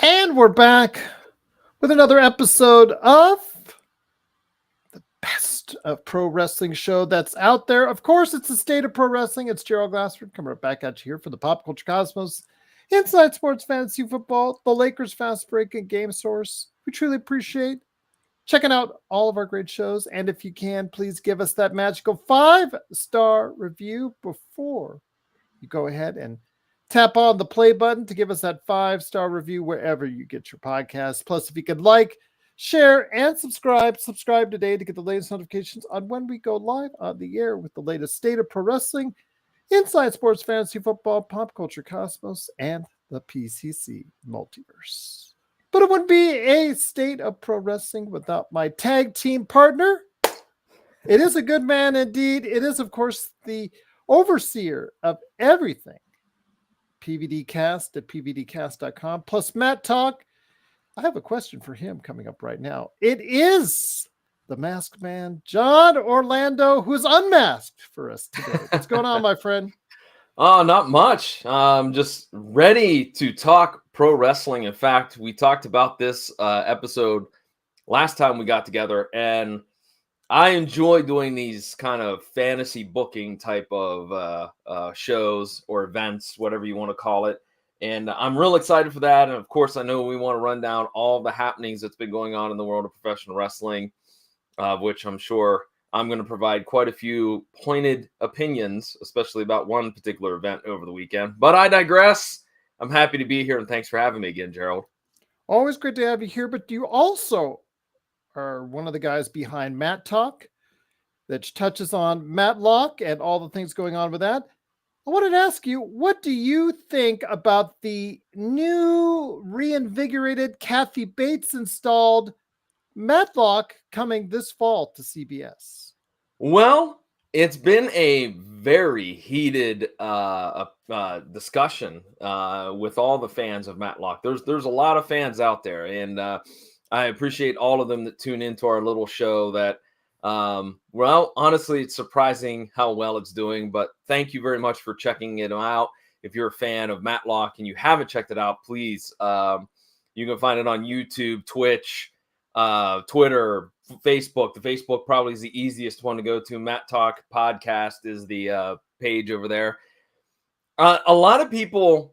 And we're back with another episode of the best of pro wrestling show that's out there. Of course, it's the state of pro wrestling. It's Gerald Glassford coming right back at you here for the Pop Culture Cosmos, Inside Sports Fantasy Football, the Lakers Fast Break, and Game Source. We truly appreciate checking out all of our great shows. And if you can, please give us that magical 5-star review before you go ahead and tap on the play button to give us that 5-star review wherever you get your podcast. Plus, if you could like, share, and subscribe today to get the latest notifications on when we go live on the air with the latest state of pro wrestling, Inside Sports Fantasy Football, Pop Culture Cosmos, and the PCC Multiverse. But it wouldn't be a state of pro wrestling without my tag team partner. It is a good man indeed. It is, of course, the overseer of everything PVDcast at pvdcast.com, plus Matt Talk. I have a question for him coming up right now. It is the masked man, John Orlando, who's unmasked for us today. What's going on, my friend? Oh, not much. Just ready to talk pro wrestling. In fact, we talked about this episode last time we got together, and I enjoy doing these kind of fantasy booking type of shows or events, whatever you want to call it. And I'm real excited for that. And of course, I know we want to run down all the happenings that's been going on in the world of professional wrestling, which I'm sure I'm going to provide quite a few pointed opinions, especially about one particular event over the weekend. But I digress. I'm happy to be here, and thanks for having me again, Gerald. Always great to have you here, but you also are one of the guys behind Matt Talk that touches on Matlock and all the things going on with that. I wanted to ask you, what do you think about the new reinvigorated Kathy Bates installed Matlock coming this fall to CBS? Well, it's been a very heated discussion with all the fans of Matlock. There's a lot of fans out there, and I appreciate all of them that tune into our little show that, well, honestly, it's surprising how well it's doing, but thank you very much for checking it out. If you're a fan of Matlock and you haven't checked it out, please, you can find it on YouTube, Twitch, Twitter, Facebook. The Facebook probably is the easiest one to go to. Matt Talk Podcast is the page over there. A lot of people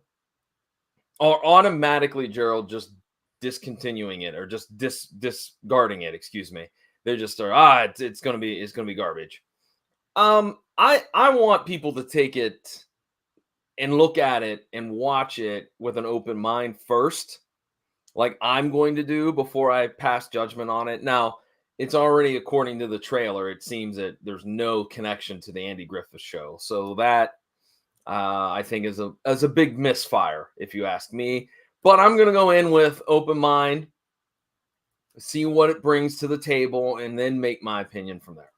are automatically, Gerald, just discontinuing it or just discarding it. Excuse me. They just are it's gonna be garbage. I want people to take it and look at it and watch it with an open mind first, like I'm going to do before I pass judgment on it. Now, it's already, according to the trailer, it seems that there's no connection to the Andy Griffith show. So that I think is a big misfire, if you ask me. But I'm going to go in with open mind, see what it brings to the table, and then make my opinion from there.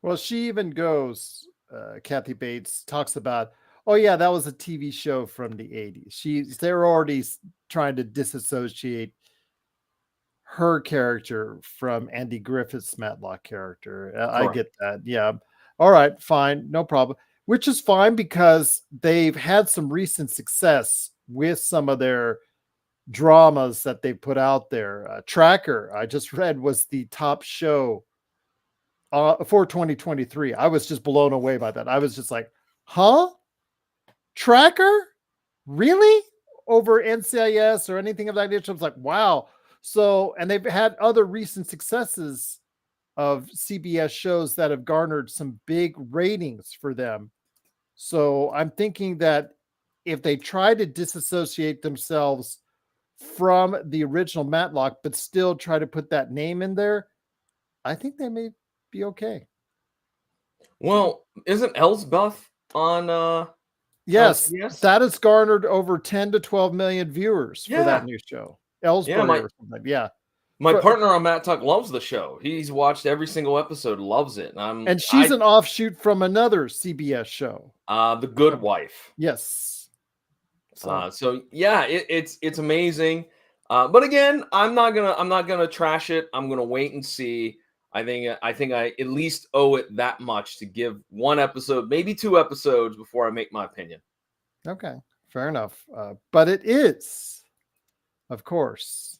Well, she even goes, Kathy Bates talks about, oh yeah, that was a TV show from the 80s. They're already trying to disassociate her character from Andy Griffith's Matlock character. I get that. Yeah. All right, fine. No problem. Which is fine because they've had some recent success with some of their dramas that they put out there. Tracker, I just read, was the top show for 2023. I was just blown away by that. I was just like, huh? Tracker? Really? Over NCIS or anything of that nature? I was like, wow. So, and they've had other recent successes of CBS shows that have garnered some big ratings for them. So I'm thinking that if they try to disassociate themselves from the original Matlock, but still try to put that name in there, I think they may be okay. Well, isn't Elsbeth on yes, that has garnered over 10 to 12 million viewers for that new show. Ellsbury or something. Yeah. My partner on Matt Talk loves the show. He's watched every single episode, loves it. And she's an offshoot from another CBS show. The Good Wife. Yes. So yeah, it's amazing. But again, I'm not gonna trash it. I'm gonna wait and see. I think I at least owe it that much to give one episode, maybe two episodes before I make my opinion. Okay, fair enough. But it is of course,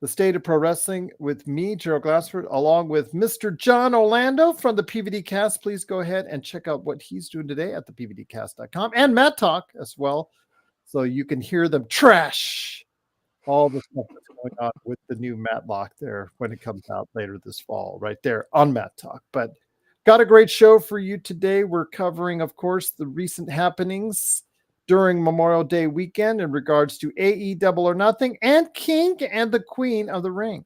the State of Pro Wrestling with me, Gerald Glassford, along with Mr. John Orlando from the PVD Cast. Please go ahead and check out what he's doing today at the PVDcast.com and Matt Talk as well, so you can hear them trash all the stuff that's going on with the new Matlock there when it comes out later this fall, right there on Matt Talk. But got a great show for you today. We're covering, of course, the recent happenings during Memorial Day weekend in regards to AE Double or Nothing and King and the Queen of the Ring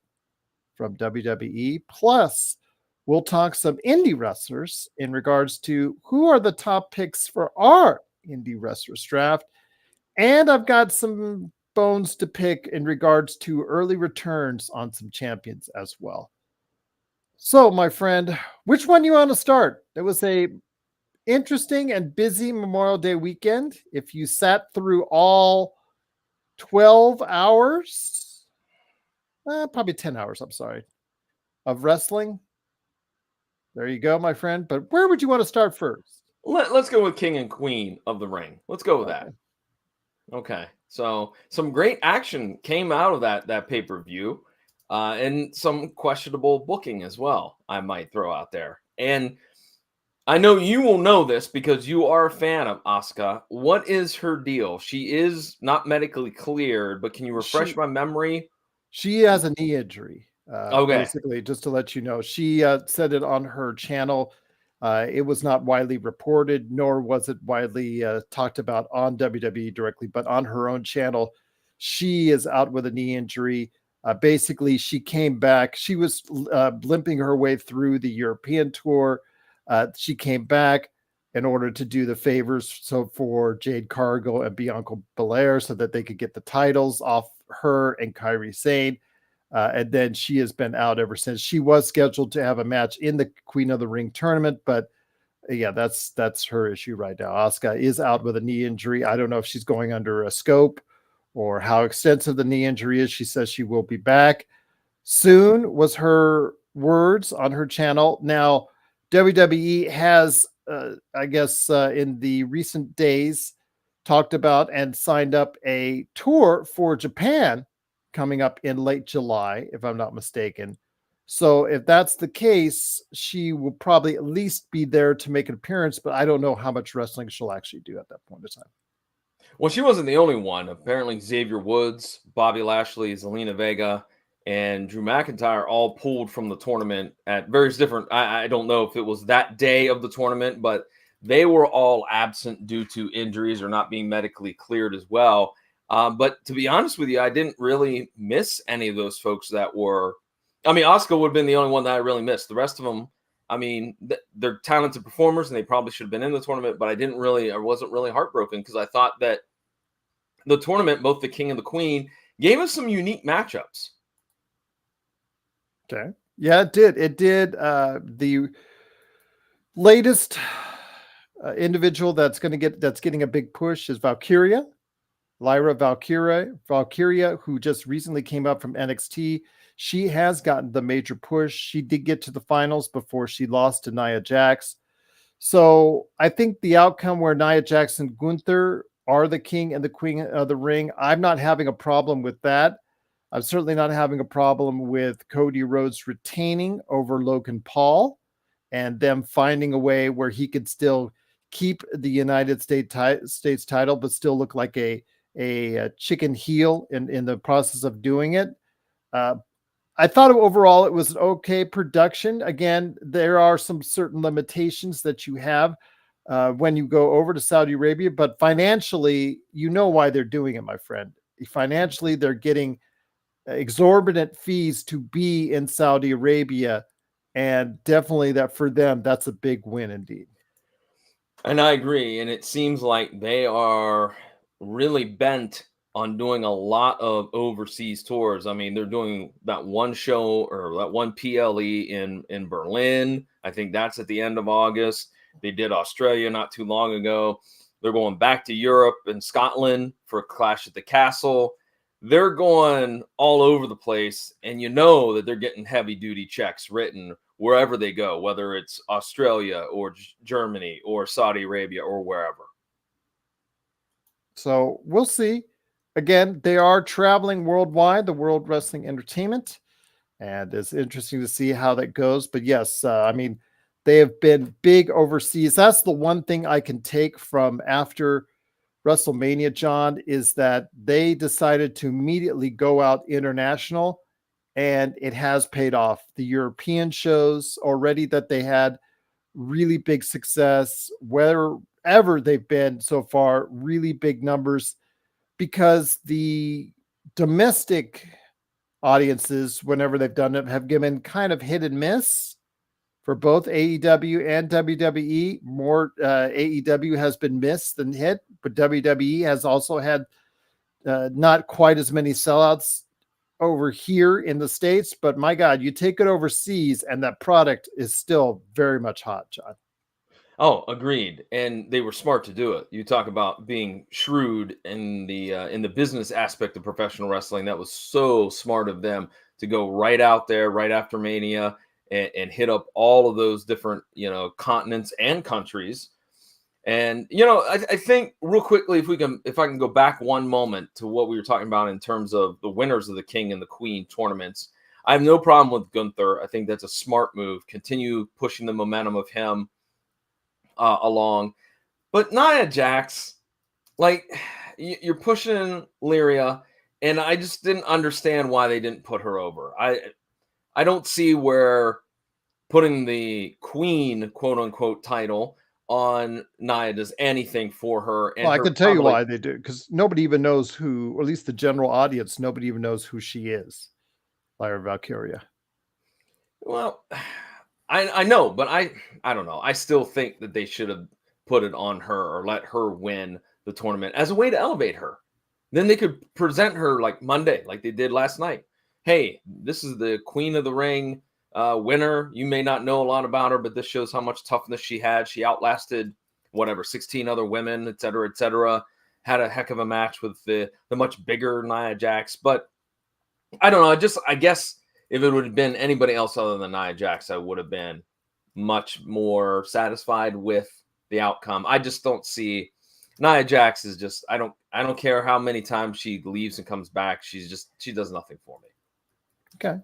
from WWE. Plus, we'll talk some indie wrestlers in regards to who are the top picks for our Indy Wrestlers Draft. And I've got some bones to pick in regards to early returns on some champions as well. So, my friend, which one do you want to start? It was a interesting and busy Memorial Day weekend. If you sat through all 12 hours, probably 10 hours, I'm sorry, of wrestling, there you go, my friend. But where would you want to start first? Let's go with King and Queen of the Ring. Let's go with that. Okay. So some great action came out of that pay-per-view, and some questionable booking as well, I might throw out there. And I know you will know this because you are a fan of Asuka. What is her deal? She is not medically cleared, but can you refresh my memory? She has a knee injury. Okay. Basically, just to let you know, she said it on her channel. It was not widely reported, nor was it widely talked about on WWE directly, but on her own channel, she is out with a knee injury. Basically, she came back. She was limping her way through the European tour. She came back in order to do the favors for Jade Cargill and Bianca Belair so that they could get the titles off her and Kairi Sane. And then she has been out ever since. She was scheduled to have a match in the Queen of the Ring tournament, but yeah, that's her issue right now. Asuka is out with a knee injury. I don't know if she's going under a scope or how extensive the knee injury is. She says she will be back soon, was her words on her channel. Now, WWE has, I guess, in the recent days, talked about and signed up a tour for Japan coming up in late July, if I'm not mistaken. So if that's the case, she will probably at least be there to make an appearance, but I don't know how much wrestling she'll actually do at that point in time. Well, she wasn't the only one. Apparently, Xavier Woods, Bobby Lashley, Zelina Vega, and Drew McIntyre all pulled from the tournament at various different. I don't know if it was that day of the tournament, but they were all absent due to injuries or not being medically cleared as well. But to be honest with you, I didn't really miss any of those folks that were. I mean, Asuka would have been the only one that I really missed. The rest of them, I mean, they're talented performers and they probably should have been in the tournament, but I wasn't really heartbroken because I thought that the tournament, both the King and the Queen, gave us some unique matchups. Okay. Yeah, it did. It did. The latest individual that's getting a big push is Valkyria, Lyra Valkyria, who just recently came up from NXT. She has gotten the major push. She did get to the finals before she lost to Nia Jax. So I think the outcome where Nia Jax and Gunther are the King and the Queen of the Ring, I'm not having a problem with that. I'm certainly not having a problem with Cody Rhodes retaining over Logan Paul and them finding a way where he could still keep the United States title, but still look like a chicken heel in the process of doing it. I thought overall it was an okay production. Again, there are some certain limitations that you have when you go over to Saudi Arabia, but financially, you know why they're doing it, my friend. Financially, they're getting exorbitant fees to be in Saudi Arabia, and definitely that for them, that's a big win indeed. And I agree. And it seems like they are really bent on doing a lot of overseas tours. I mean, they're doing that one show or that one PLE in Berlin. I think that's at the end of August. They did Australia not too long ago. They're going back to Europe and Scotland for Clash at the Castle. They're going all over the place, and you know that they're getting heavy-duty checks written wherever they go, whether it's Australia or Germany or Saudi Arabia or wherever. So we'll see. again, they are traveling worldwide, the World Wrestling Entertainment, and it's interesting to see how that goes. But yes, I mean, they have been big overseas. That's the one thing I can take from after WrestleMania, John, is that they decided to immediately go out international, and it has paid off. The European shows already that they had really big success, wherever they've been so far, really big numbers, because the domestic audiences, whenever they've done it, have given kind of hit and miss for both AEW and WWE. More AEW has been missed than hit, but WWE has also had not quite as many sellouts over here in the States. But my God, you take it overseas and that product is still very much hot, John. Oh, agreed. And they were smart to do it. You talk about being shrewd in the business aspect of professional wrestling. That was so smart of them to go right out there right after Mania and hit up all of those different continents and countries. And I think real quickly, if I can go back one moment to what we were talking about in terms of the winners of the King and the Queen tournaments, I have no problem with Gunther. I think that's a smart move. Continue pushing the momentum of him along. But Nia Jax, like, you're pushing Lyria, and I just didn't understand why they didn't put her over. I don't see where putting the Queen, quote unquote, title on Nia does anything for her. And Well, I her can tell you probably, why they do, because nobody even knows who, or at least the general audience, nobody even knows who she is, Lyra Valkyria. well, I know, but I don't know. I still think that they should have put it on her or let her win the tournament as a way to elevate her. Then they could present her like Monday, like they did last night. Hey, this is the Queen of the Ring winner. You may not know a lot about her, but this shows how much toughness she had. She outlasted 16 other women, et cetera, et cetera. Had a heck of a match with the much bigger Nia Jax. But I don't know. I guess if it would have been anybody else other than Nia Jax, I would have been much more satisfied with the outcome. I just don't see Nia Jax is just I don't care how many times she leaves and comes back. She does nothing for me. Okay,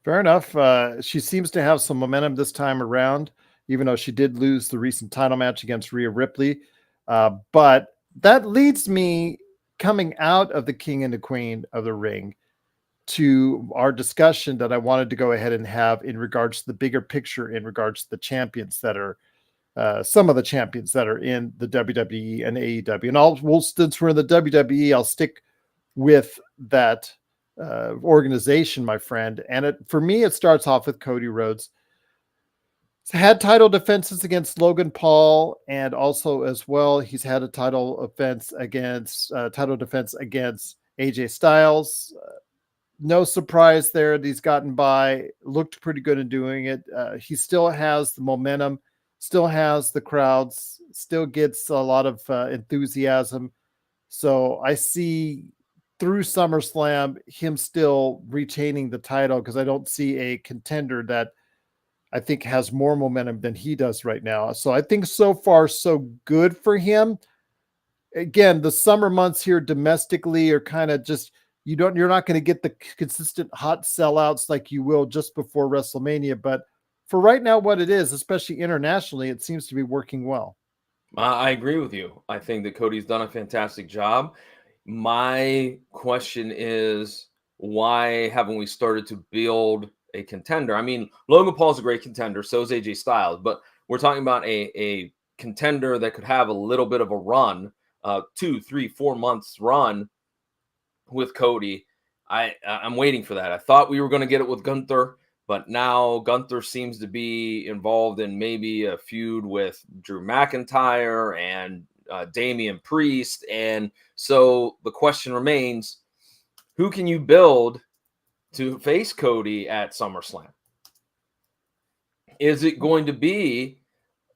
fair enough. She seems to have some momentum this time around, even though she did lose the recent title match against Rhea Ripley. But that leads me, coming out of the King and the Queen of the Ring, to our discussion that I wanted to go ahead and have in regards to the bigger picture, in regards to the champions that are some of the champions that are in the WWE and AEW. And since we're in the WWE, I'll stick with that organization, my friend. And for me, it starts off with Cody Rhodes. He's had title defenses against Logan Paul, and also as well, he's had a title defense against AJ Styles. No surprise there that he's gotten by. Looked pretty good in doing it. He still has the momentum, still has the crowds, still gets a lot of enthusiasm. So I see through SummerSlam him still retaining the title, because I don't see a contender that I think has more momentum than he does right now. So I think so far so good for him. Again, the summer months here domestically are kind of just you're not going to get the consistent hot sellouts like you will just before WrestleMania. But for right now, what it is, especially internationally, it seems to be working well. I agree with you. I think that Cody's done a fantastic job. My question is, why haven't we started to build a contender? I mean, Logan Paul's a great contender, so is AJ Styles, but we're talking about a contender that could have a little bit of a run, 2, 3, 4 months run with Cody. I'm waiting for that. I thought we were going to get it with Gunther, but now Gunther seems to be involved in maybe a feud with Drew McIntyre and Damian Priest. And so the question remains, who can you build to face Cody at SummerSlam? Is it going to be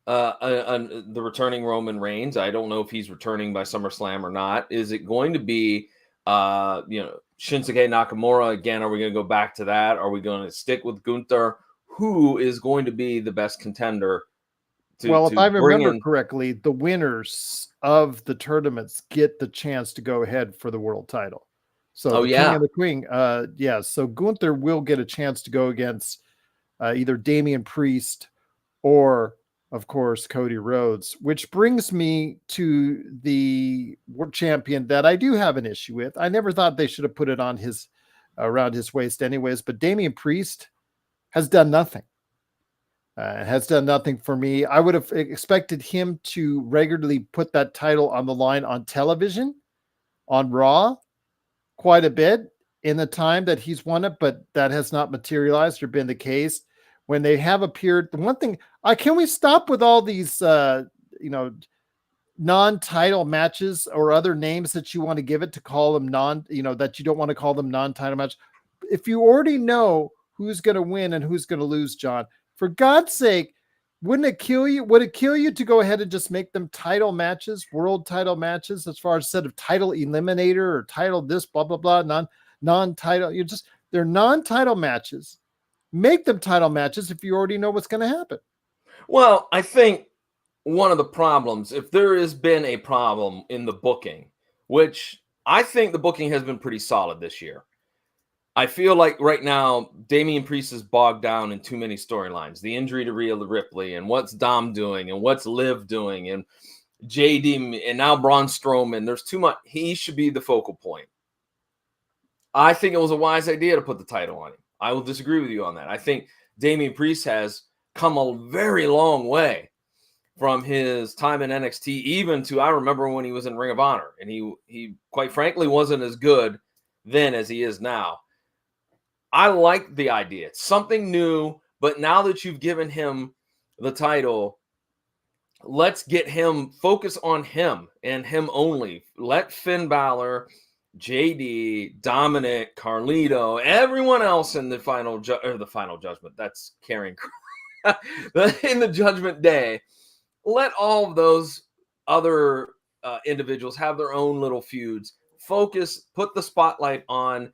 the returning Roman Reigns? I don't know if he's returning by SummerSlam or not. Is it going to be Shinsuke Nakamura again? Are we going to go back to that? Are we going to stick with Gunther? Who is going to be the best contender Well, if to I bring remember in. correctly, the winners of the tournaments get the chance to go ahead for the world title. So Oh the king yeah, and the queen, yeah. So Gunther will get a chance to go against either Damian Priest or, of course, Cody Rhodes, which brings me to the world champion that I do have an issue with. I never thought they should have put it on his around his waist, anyways. But Damian Priest has done nothing. Has done nothing for me. I would have expected him to regularly put that title on the line on television, on Raw, quite a bit in the time that he's won it, but that has not materialized or been the case. When they have appeared, the one thing, can we stop with all these, you know, non-title matches or other names that you want to give it to call them that you don't want to call them non-title match? If you already know who's going to win and who's going to lose, John, for God's sake, wouldn't it kill you? Would it kill you to go ahead and just make them title matches, world title matches, as far as instead of title eliminator or title this, blah, blah, blah, non-title, they're non-title matches. Make them title matches if you already know what's going to happen. Well, I think one of the problems, if there has been a problem in the booking, which I think the booking has been pretty solid this year. I feel like right now, Damian Priest is bogged down in too many storylines. The injury to Rhea Ripley, and what's Dom doing, and what's Liv doing, and JD, and now Braun Strowman. There's too much. He should be the focal point. I think it was a wise idea to put the title on him. I will disagree with you on that. I think Damian Priest has come a very long way from his time in NXT, even to, I remember when he was in Ring of Honor, and he quite frankly wasn't as good then as he is now. I like the idea. It's something new, but now that you've given him the title, let's get him, focus on him and him only. Let Finn Balor, JD, Dominic, Carlito, everyone else in the final judgment. That's carrying in the Judgment Day. Let all of those other individuals have their own little feuds. Focus, put the spotlight on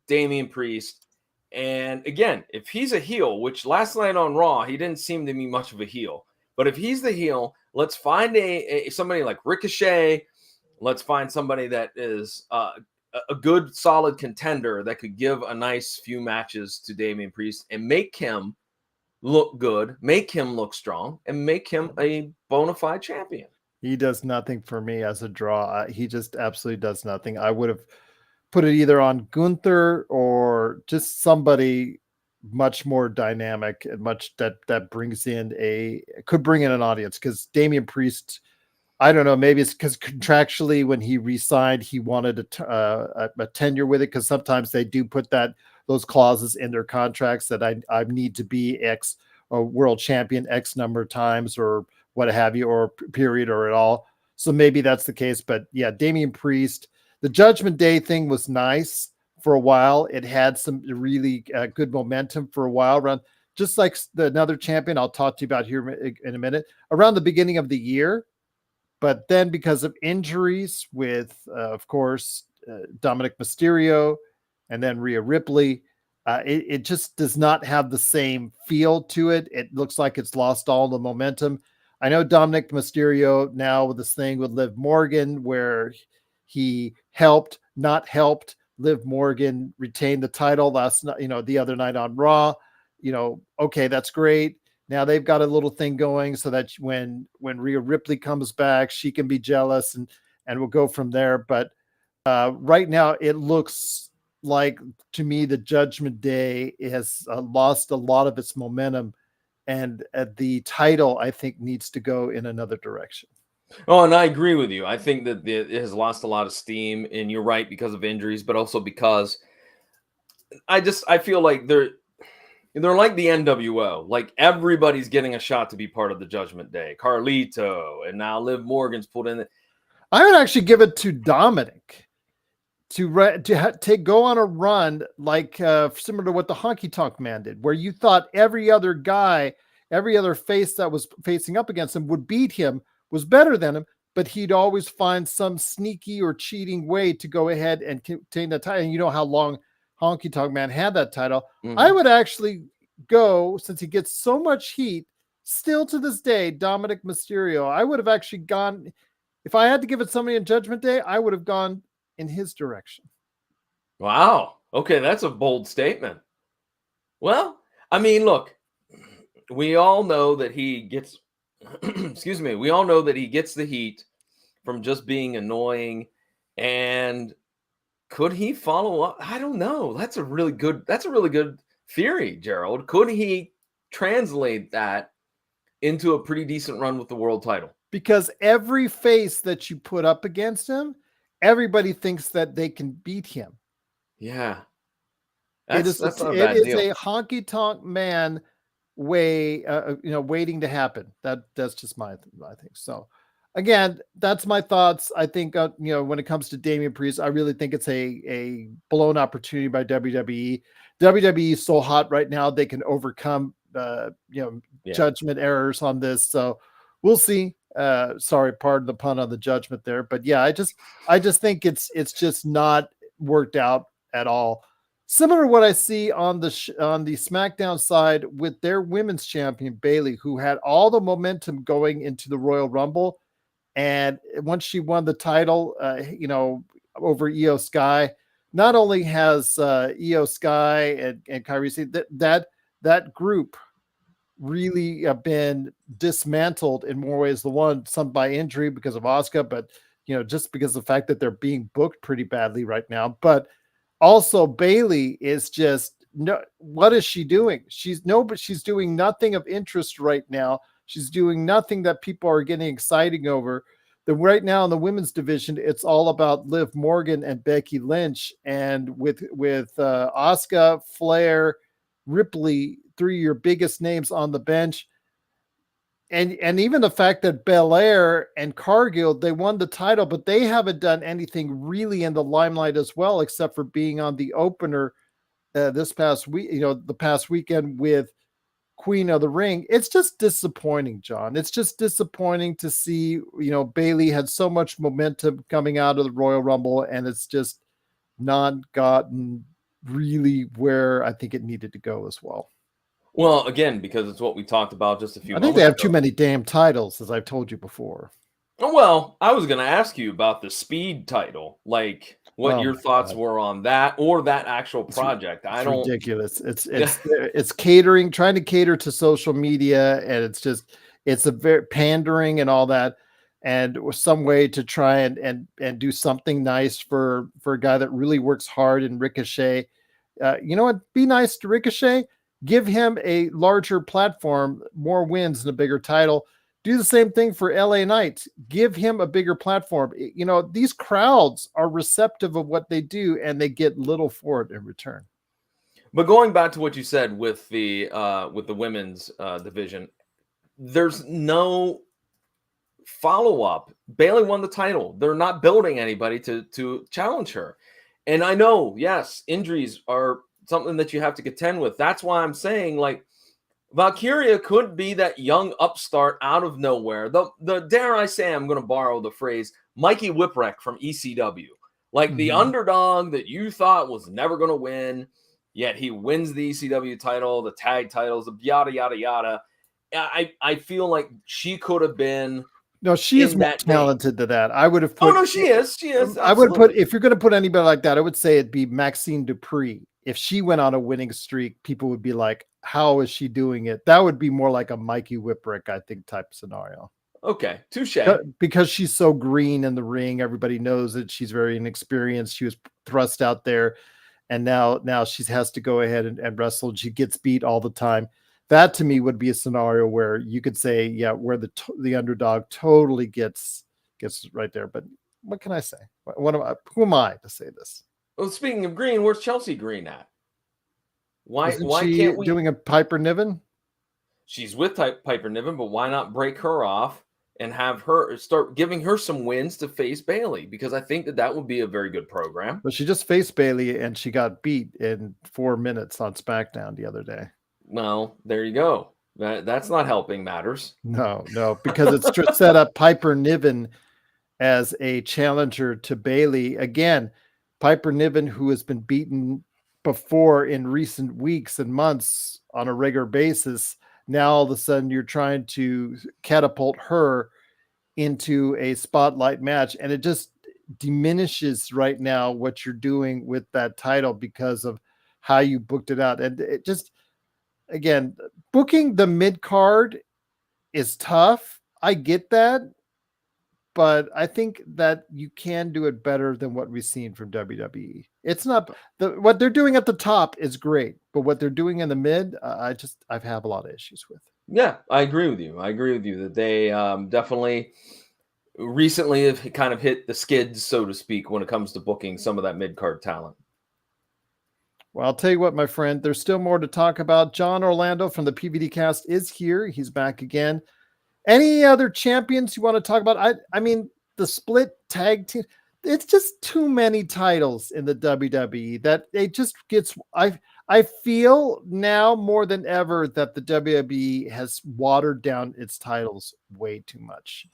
Damian Priest. And again, if he's a heel, which last night on Raw, he didn't seem to be much of a heel. But if he's the heel, let's find somebody like Ricochet. Let's find somebody that is a good, solid contender that could give a nice few matches to Damian Priest and make him look good, make him look strong, and make him a bona fide champion. He does nothing for me as a draw. He just absolutely does nothing. I would have put it either on Gunther or just somebody much more dynamic and much that could bring in an audience, because Damian Priest, I don't know, maybe it's because contractually when he re-signed, he wanted a tenure with it, because sometimes they do put those clauses in their contracts that I need to be X or world champion X number of times or what have you, or period or at all. So maybe that's the case. But yeah, Damian Priest, the Judgment Day thing was nice for a while. It had some really good momentum for a while around, just like another champion I'll talk to you about here in a minute, around the beginning of the year. But then because of injuries with, of course, Dominic Mysterio and then Rhea Ripley, it just does not have the same feel to it. It looks like it's lost all the momentum. I know Dominic Mysterio now with this thing with Liv Morgan, where he not helped Liv Morgan retain the title last night, the other night on Raw. Okay, that's great. Now they've got a little thing going so that when Rhea Ripley comes back, she can be jealous and we'll go from there. But right now it looks like, to me, the Judgment Day has lost a lot of its momentum, and the title, I think, needs to go in another direction. Oh, and I agree with you. I think that it has lost a lot of steam, and you're right, because of injuries, but also because I feel like they're like the NWO. Like, everybody's getting a shot to be part of the Judgment Day. Carlito, and now Liv Morgan's pulled in. I would actually give it to Dominic to go on a run like similar to what the Honky Tonk Man did, where you thought every other face that was facing up against him would beat him, was better than him, but he'd always find some sneaky or cheating way to go ahead and contain the title. And you know how long Honky Tonk Man had that title. Mm-hmm. I would actually go, since he gets so much heat, still to this day, Dominic Mysterio. I would have actually gone, if I had to give it somebody in Judgment Day, I would have gone in his direction. Wow. Okay, that's a bold statement. Well, I mean, look, we all know that he gets excuse me, we all know that he gets the heat from just being annoying. And could he follow up? I don't know. That's a really good theory, Gerald. Could he translate that into a pretty decent run with the world title? Because every face that you put up against him, everybody thinks that they can beat him. Yeah. It is That's not a bad deal. a honky tonk man way, waiting to happen. That's just my thing. So again, that's my thoughts. I think, when it comes to Damian Priest, I really think it's a blown opportunity by WWE. WWE is so hot right now, they can overcome, judgment errors on this. So we'll see. Sorry, pardon the pun on the judgment there, but yeah, I just think it's just not worked out at all. Similar to what I see on the SmackDown side with their women's champion Bayley, who had all the momentum going into the Royal Rumble, and once she won the title, over Io Sky, not only has Io Sky and Kairi, that group really been dismantled in more ways than one. Some by injury because of Asuka, but just because of the fact that they're being booked pretty badly right now, but. Also, Bayley is just what is she doing? She's doing nothing of interest right now. She's doing nothing that people are getting excited over. Right now in the women's division, it's all about Liv Morgan and Becky Lynch, and with Asuka, Flair, Ripley, three of your biggest names on the bench. And even the fact that Belair and Cargill, they won the title, but they haven't done anything really in the limelight as well, except for being on the opener this past week, the past weekend with Queen of the Ring. It's just disappointing, John. It's just disappointing to see, Bayley had so much momentum coming out of the Royal Rumble, and it's just not gotten really where I think it needed to go as well. Well, again, because it's what we talked about just a few moments ago. I think they have too many damn titles, as I've told you before. Well, I was going to ask you about the Speed title, like what your thoughts were on that, or that actual project. It's ridiculous. It's catering, trying to cater to social media, and it's a very pandering and all that, and some way to try and do something nice for a guy that really works hard in Ricochet. You know what? Be nice to Ricochet. Give him a larger platform, more wins, and a bigger title. Do the same thing for LA Knight. Give him a bigger platform. These crowds are receptive of what they do, and they get little for it in return. But going back to what you said with the women's division, there's no follow-up. Bayley won the title. They're not building anybody to challenge her. And I know, yes, injuries are something that you have to contend with. That's why I'm saying, like, Valkyria could be that young upstart out of nowhere. The dare I say, I'm going to borrow the phrase, Mikey Whipwreck from ECW. Like the underdog that you thought was never going to win, yet he wins the ECW title, the tag titles, the yada, yada, yada. I feel like she could have been. No, she is more talented than that. I would have put. Oh, no, she is. She is. I would put, if you're going to put anybody like that, I would say it'd be Maxine Dupree. If she went on a winning streak, people would be like, how is she doing it? That would be more like a Mikey Whipwreck, I think, type scenario. Okay, touche. Because she's so green in the ring, everybody knows that she's very inexperienced. She was thrust out there, and now she has to go ahead and wrestle. She gets beat all the time. That to me would be a scenario where you could say, yeah, where the underdog totally gets right there. But what can I say? Who am I to say this? Well, speaking of green, where's Chelsea Green at? Why she can't we doing a Piper Niven? She's with Piper Niven, but why not break her off and have her start giving her some wins to face Bayley? Because I think that would be a very good program. But she just faced Bayley and she got beat in 4 minutes on SmackDown the other day. Well, there you go. That's not helping matters. No, because it's set up Piper Niven as a challenger to Bayley. Again, Piper Niven, who has been beaten before in recent weeks and months on a regular basis, now all of a sudden you're trying to catapult her into a spotlight match, and it just diminishes right now what you're doing with that title because of how you booked it out. And it just, again, booking the mid card is tough. I get that, but I think that you can do it better than what we've seen from WWE. It's not what they're doing at the top is great, but what they're doing in the mid, I have a lot of issues with. Yeah, I agree with you. I agree with you that they definitely recently have kind of hit the skids, so to speak, when it comes to booking some of that mid-card talent. Well, I'll tell you what, my friend, there's still more to talk about. John Orlando from the PVD cast is here. He's back again. Any other champions you want to talk about? I mean, the split tag team, it's just too many titles in the WWE that it just gets, I feel now more than ever that the WWE has watered down its titles way too much.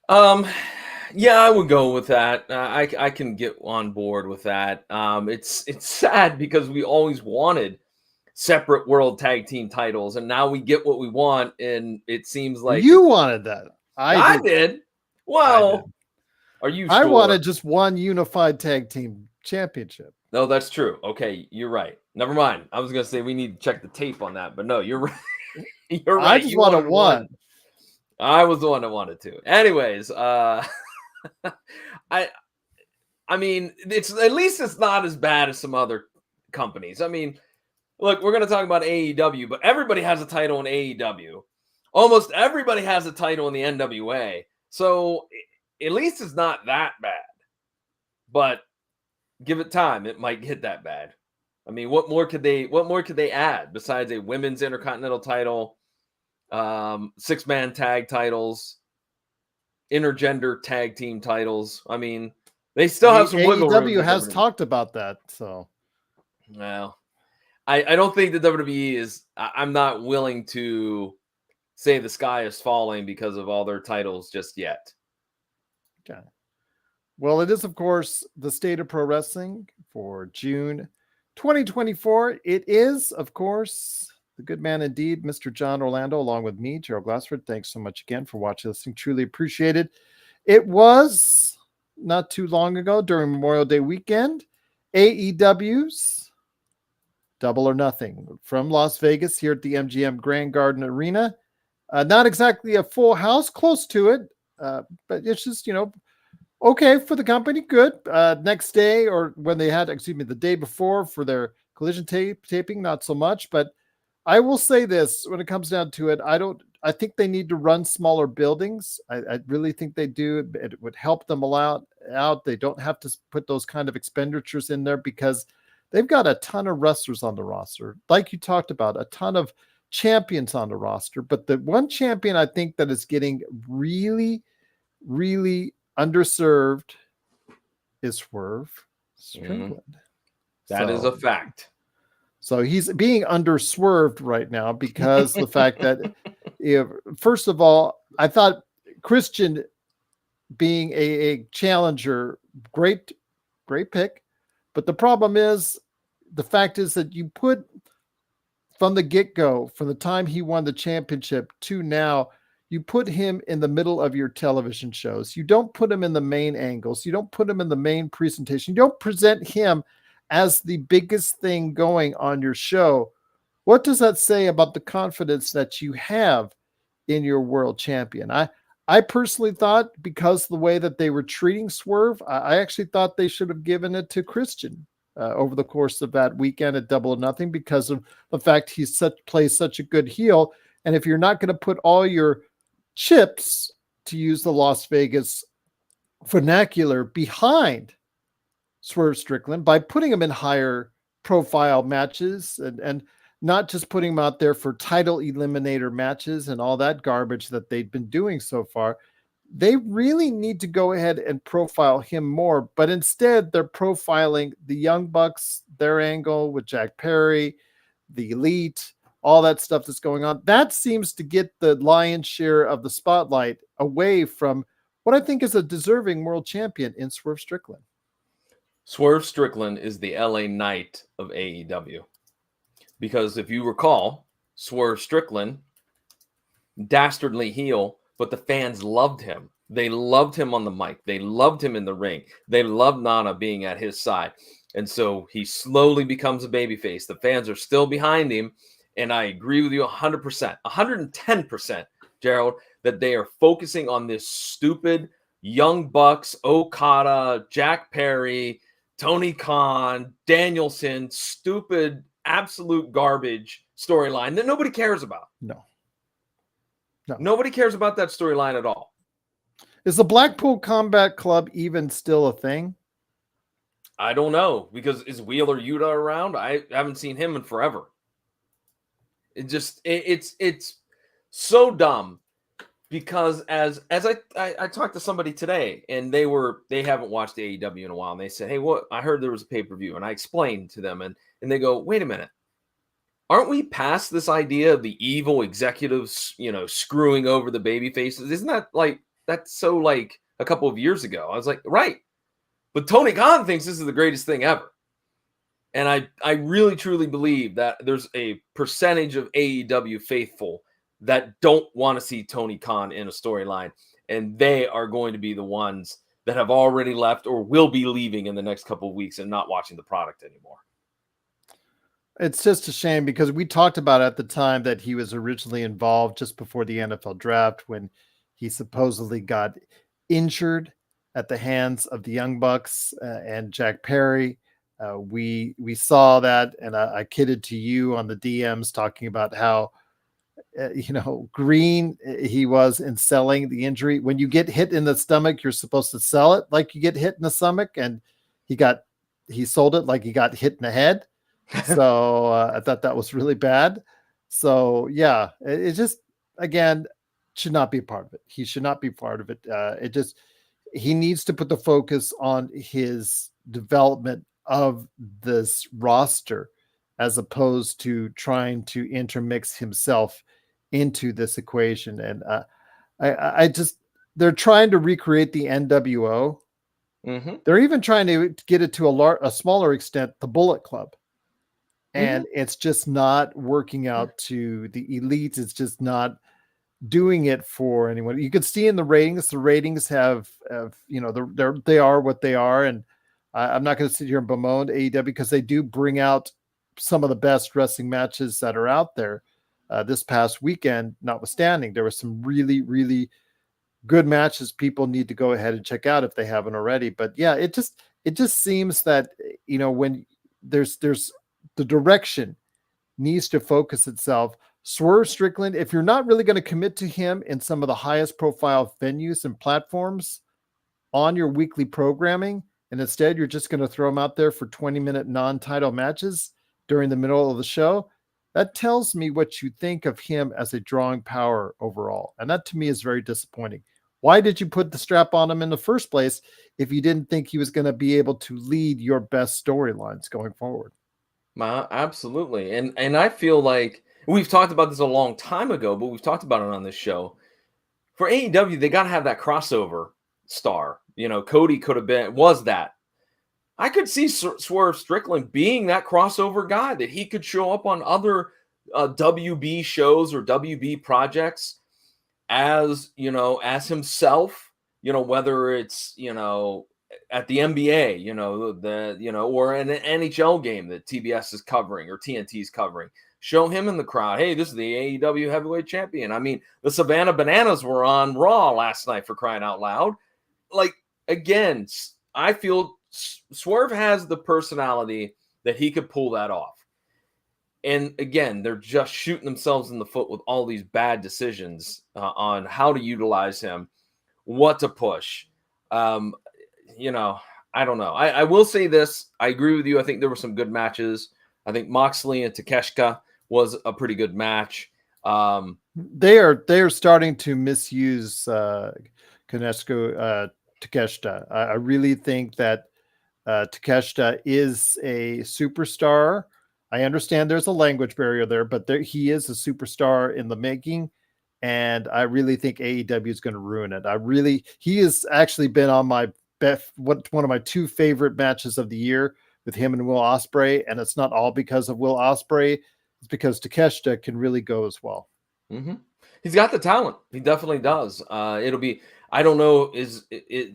Yeah, I would go with that. I can get on board with that. It's sad because we always wanted separate world tag team titles, and now we get what we want, and it seems like you wanted that. I did. Well, I did. Are you sure? I wanted just one unified tag team championship. No, that's true. Okay, you're right. Never mind. I was gonna say we need to check the tape on that, but no, you're right. You're right. I just wanted one. I was the one that wanted to. Anyways, I mean, it's at least it's not as bad as some other companies. I mean, look, we're going to talk about AEW, but everybody has a title in AEW. Almost everybody has a title in the NWA. So at least it's not that bad. But give it time, it might get that bad. I mean, what more could they add besides a women's intercontinental title, 6-man tag titles, intergender tag team titles? I mean, they still have some wiggle room. AEW has talked about that, so. Well, I don't think the WWE is. I'm not willing to say the sky is falling because of all their titles just yet. Okay. Well, it is, of course, the State of Pro Wrestling for June 2024. It is, of course, the good man indeed, Mr. John Orlando, along with me, Gerald Glassford. Thanks so much again for watching, listening. Truly appreciated. It was not too long ago during Memorial Day weekend, AEW's Double or Nothing from Las Vegas here at the MGM Grand Garden Arena. Not exactly a full house, close to it, but it's just, okay for the company. Good. Next day, or when they had, the day before for their collision taping, not so much. But I will say this, when it comes down to it, I think they need to run smaller buildings. I really think they do. It would help them out. They don't have to put those kind of expenditures in there because they've got a ton of wrestlers on the roster. Like you talked about, a ton of champions on the roster. But the one champion I think that is getting really, really underserved is Swerve Strickland. That is a fact. So he's being underswerved right now because the fact that, first of all, I thought Christian being a challenger, great pick. But the problem is, the fact is that you put from the get-go, from the time he won the championship to now, you put him in the middle of your television shows. You don't put him in the main angles. You don't put him in the main presentation. You don't present him as the biggest thing going on your show. What does that say about the confidence that you have in your world champion? I personally thought, because of the way that they were treating Swerve, I actually thought they should have given it to Christian over the course of that weekend at Double or Nothing, because of the fact he plays such a good heel. And if you're not going to put all your chips, to use the Las Vegas vernacular, behind Swerve Strickland by putting him in higher profile matches and not just putting him out there for title eliminator matches and all that garbage that they've been doing so far, they really need to go ahead and profile him more. But instead, they're profiling the Young Bucks, their angle with Jack Perry, the Elite, all that stuff that's going on. That seems to get the lion's share of the spotlight away from what I think is a deserving world champion in Swerve Strickland. Swerve Strickland is the LA Knight of AEW. Because if you recall, Swerve Strickland, dastardly heel, but the fans loved him. They loved him on the mic. They loved him in the ring. They loved Nana being at his side. And so he slowly becomes a babyface. The fans are still behind him. And I agree with you 100%, 110%, Gerald, that they are focusing on this stupid Young Bucks, Okada, Jack Perry, Tony Khan, Danielson, stupid, absolute garbage storyline that nobody cares about. No. Nobody cares about that storyline at all. Is the Blackpool Combat Club even still a thing? I don't know, because is Wheeler Yuta around? I haven't seen him in forever. It's so dumb, because as I talked to somebody today, and they haven't watched AEW in a while, and they said, hey, what, I heard there was a pay-per-view, and I explained to them, and they go, wait a minute, aren't we past this idea of the evil executives, screwing over the baby faces? Isn't that that's so like a couple of years ago? I was like, right. But Tony Khan thinks this is the greatest thing ever. And I really, truly believe that there's a percentage of AEW faithful that don't want to see Tony Khan in a storyline. And they are going to be the ones that have already left or will be leaving in the next couple of weeks and not watching the product anymore. It's just a shame, because we talked about at the time that he was originally involved just before the NFL draft when he supposedly got injured at the hands of the Young Bucks and Jack Perry. We saw that, and I kidded to you on the DMs talking about how green he was in selling the injury. When you get hit in the stomach, you're supposed to sell it like you get hit in the stomach, and he sold it like he got hit in the head. So I thought that was really bad. So yeah, it just, again, should not be a part of it. He should not be part of it. He needs to put the focus on his development of this roster, as opposed to trying to intermix himself into this equation. And they're trying to recreate the NWO. Mm-hmm. They're even trying to get it to a smaller extent, the Bullet Club. And it's just not working out to the elites. It's just not doing it for anyone. You could see in the ratings have they are what they are. And I'm not going to sit here and bemoan AEW, because they do bring out some of the best wrestling matches that are out there. This past weekend, notwithstanding, there were some really, really good matches people need to go ahead and check out if they haven't already. But yeah, it just seems that, when there's the direction needs to focus itself. Swerve Strickland, if you're not really going to commit to him in some of the highest profile venues and platforms on your weekly programming, and instead you're just going to throw him out there for 20-minute non-title matches during the middle of the show, that tells me what you think of him as a drawing power overall. And that to me is very disappointing. Why did you put the strap on him in the first place if you didn't think he was going to be able to lead your best storylines going forward? Absolutely. And I feel like we've talked about this a long time ago, but we've talked about it on this show. For AEW, they got to have that crossover star. Cody was that. I could see Swerve Strickland being that crossover guy, that he could show up on other WB shows or WB projects as himself, whether it's, at the NBA, or an NHL game that TBS is covering or TNT is covering. Show him in the crowd. Hey, this is the AEW heavyweight champion. I mean, the Savannah Bananas were on Raw last night, for crying out loud. Again, I feel Swerve has the personality that he could pull that off. And again, they're just shooting themselves in the foot with all these bad decisions on how to utilize him, what to push. I don't know. I will say this. I agree with you. I think there were some good matches. I think Moxley and Takeshita was a pretty good match. They are starting to misuse Takeshita. I really think that Takeshita is a superstar. I understand there's a language barrier there, but he is a superstar in the making. And I really think AEW is going to ruin it. He has actually been on my one of my two favorite matches of the year with him and Will Ospreay. And it's not all because of Will Ospreay. is because Takeshita can really go as well. Mm-hmm. He's got the talent. He definitely does. It'll be. I don't know.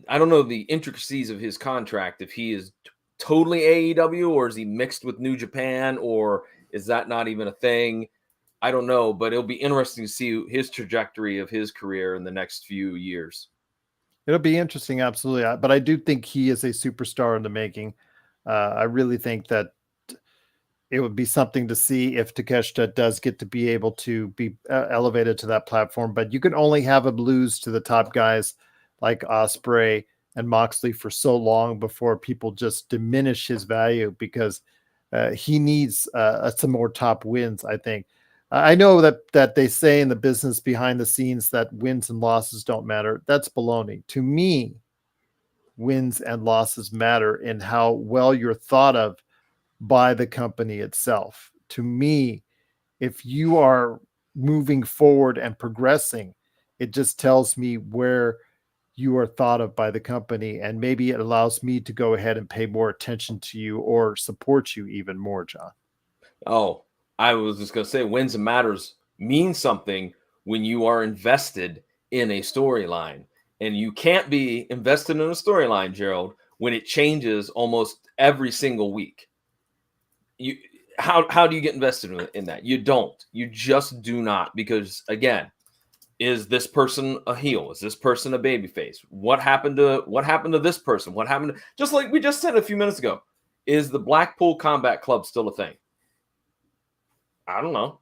I don't know the intricacies of his contract. If he is totally AEW, or is he mixed with New Japan, or is that not even a thing? I don't know. But it'll be interesting to see his trajectory of his career in the next few years. It'll be interesting, absolutely. But I do think he is a superstar in the making. I really think that it would be something to see if Takeshita does get to be able to be elevated to that platform. But you can only have him lose to the top guys like Ospreay and Moxley for so long before people just diminish his value, because he needs some more top wins, I think. I know that they say in the business behind the scenes that wins and losses don't matter. That's baloney. To me, wins and losses matter in how well you're thought of by the company itself. To me, if you are moving forward and progressing, it just tells me where you are thought of by the company, and maybe it allows me to go ahead and pay more attention to you or support you even more, John. Oh, I was just going to say, wins and matters mean something when you are invested in a storyline. And you can't be invested in a storyline, Gerald, when it changes almost every single week. How do you get invested in that? You don't. You just do not. Because again, is this person a heel? Is this person a babyface? What happened to this person? What happened to, just like we just said a few minutes ago, is the Blackpool Combat Club still a thing? I don't know.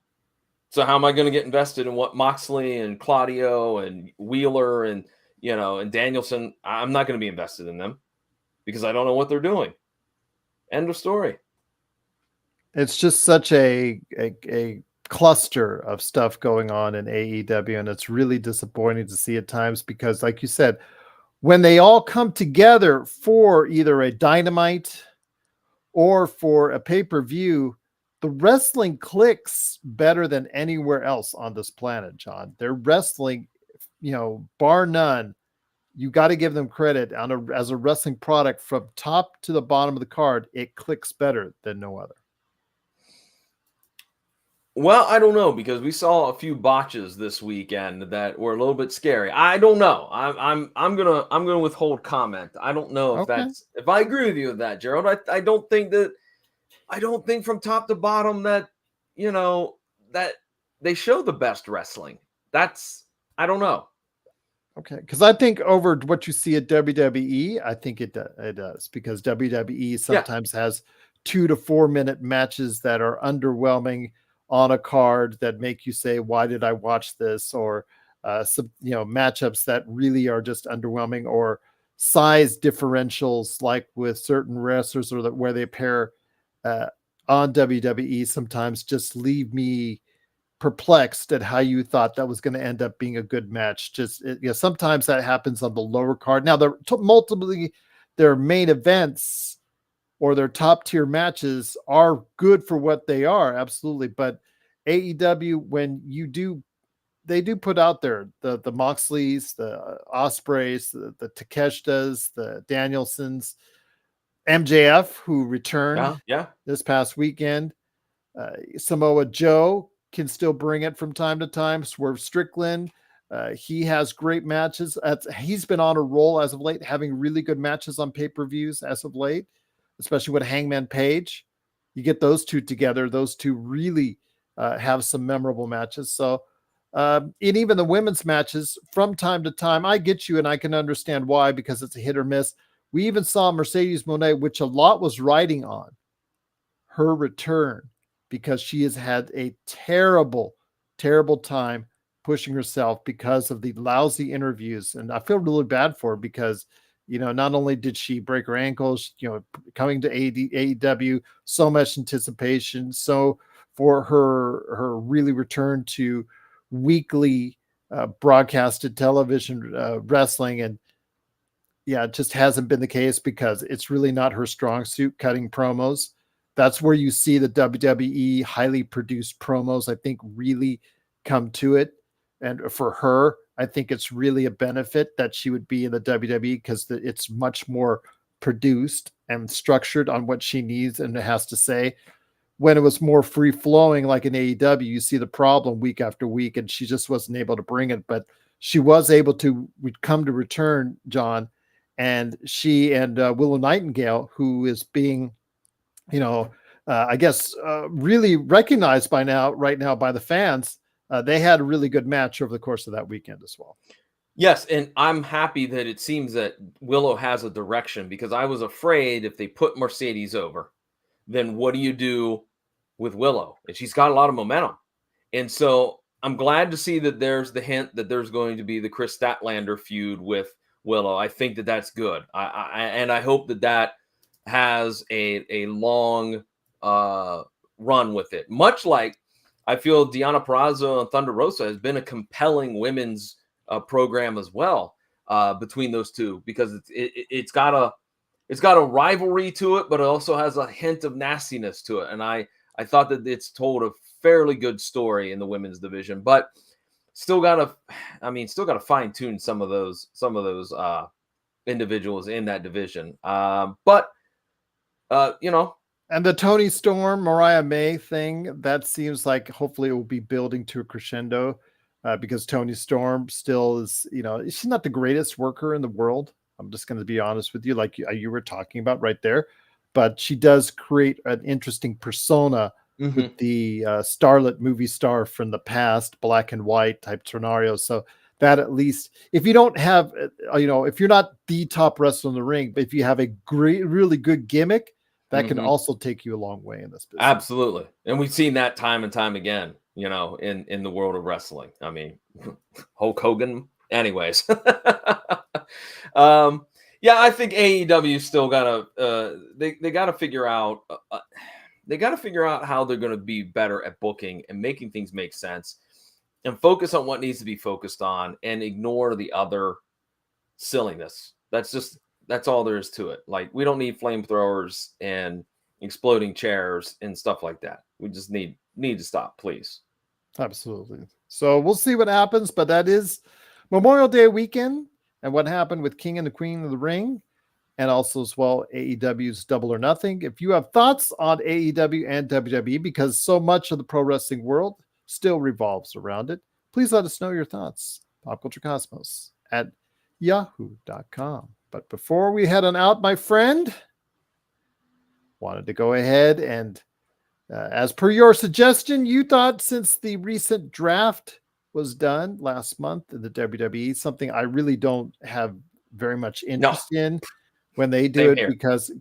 So how am I going to get invested in what Moxley and Claudio and Wheeler and and Danielson? I'm not going to be invested in them because I don't know what they're doing. End of story. It's just such a cluster of stuff going on in AEW, and it's really disappointing to see at times because, like you said, when they all come together for either a Dynamite or for a pay-per-view, the wrestling clicks better than anywhere else on this planet, John. They're wrestling, bar none. You got to give them credit as a wrestling product from top to the bottom of the card. It clicks better than no other. Well, I don't know, because we saw a few botches this weekend that were a little bit scary. I don't know. I'm gonna withhold comment. I don't know if Okay. if I agree with you with that, Gerald. I don't think from top to bottom that that they show the best wrestling. I don't know. Okay, because I think over what you see at WWE, I think it does, because WWE sometimes has 2 to 4 minute matches that are underwhelming on a card that make you say, "Why did I watch this?" Or some matchups that really are just underwhelming, or size differentials like with certain wrestlers, or where they pair on WWE sometimes just leave me perplexed at how you thought that was going to end up being a good match. Sometimes that happens on the lower card. Now, their main events or their top tier matches are good for what they are, absolutely. But AEW, when they do put out there the Moxleys, the Ospreys, the Takeshtas, the Danielsons, MJF, who returned this past weekend. Samoa Joe can still bring it from time to time. Swerve Strickland, he has great matches. He's been on a roll as of late, having really good matches on pay-per-views as of late, especially with Hangman Page. You get those two together, those two really have some memorable matches. So, and even the women's matches from time to time, I get you, and I can understand why, because it's a hit or miss. We even saw Mercedes Moné, which a lot was riding on her return, because she has had a terrible, terrible time pushing herself because of the lousy interviews. And I feel really bad for her because, not only did she break her ankles, coming to AEW, so much anticipation. So for her really return to weekly broadcasted television wrestling, and it just hasn't been the case because it's really not her strong suit, cutting promos. That's where you see the WWE highly produced promos, I think, really come to it. And for her, I think it's really a benefit that she would be in the WWE, because it's much more produced and structured on what she needs and has to say. when it was more free flowing, like in AEW, you see the problem week after week, and she just wasn't able to bring it. But she was able to come to return, John, and she and Willow Nightingale, who is being, I guess, really recognized right now by the fans. They had a really good match over the course of that weekend as well. Yes, and I'm happy that it seems that Willow has a direction, because I was afraid if they put Mercedes over, then what do you do with Willow? And she's got a lot of momentum. And so I'm glad to see that there's the hint that there's going to be the Chris Statlander feud with Willow. I think that that's good. I hope that has a long run with it. Much like I feel Deonna Purrazzo and Thunder Rosa has been a compelling women's program as well, between those two, because it's got a rivalry to it, but it also has a hint of nastiness to it. And I thought that it's told a fairly good story in the women's division, but still got to fine tune some of those individuals in that division. And the Toni Storm, Mariah May thing, that seems like hopefully it will be building to a crescendo, because Toni Storm still is, she's not the greatest worker in the world. I'm just going to be honest with you, like you were talking about right there, but she does create an interesting persona with the starlet movie star from the past, black and white type scenarios. So that, at least, if you don't have, if you're not the top wrestler in the ring, but if you have a really good gimmick, that can also take you a long way in this business. Absolutely. And we've seen that time and time again, in the world of wrestling. I mean, Hulk Hogan. Anyways. Yeah, I think AEW still gotta they gotta figure out how they're gonna be better at booking and making things make sense, and focus on what needs to be focused on, and ignore the other silliness. That's all there is to it. Like, we don't need flamethrowers and exploding chairs and stuff like that. We just need to stop, please. Absolutely. So we'll see what happens, but that is Memorial Day weekend, and what happened with King and the Queen of the Ring, and also as well AEW's Double or Nothing. If you have thoughts on AEW and WWE, because so much of the pro wrestling world still revolves around it, please let us know your thoughts. PopCultureCosmos at yahoo.com. But before we head on out, my friend, wanted to go ahead and, as per your suggestion, you thought since the recent draft was done last month in the WWE, something I really don't have very much interest in when they do it, because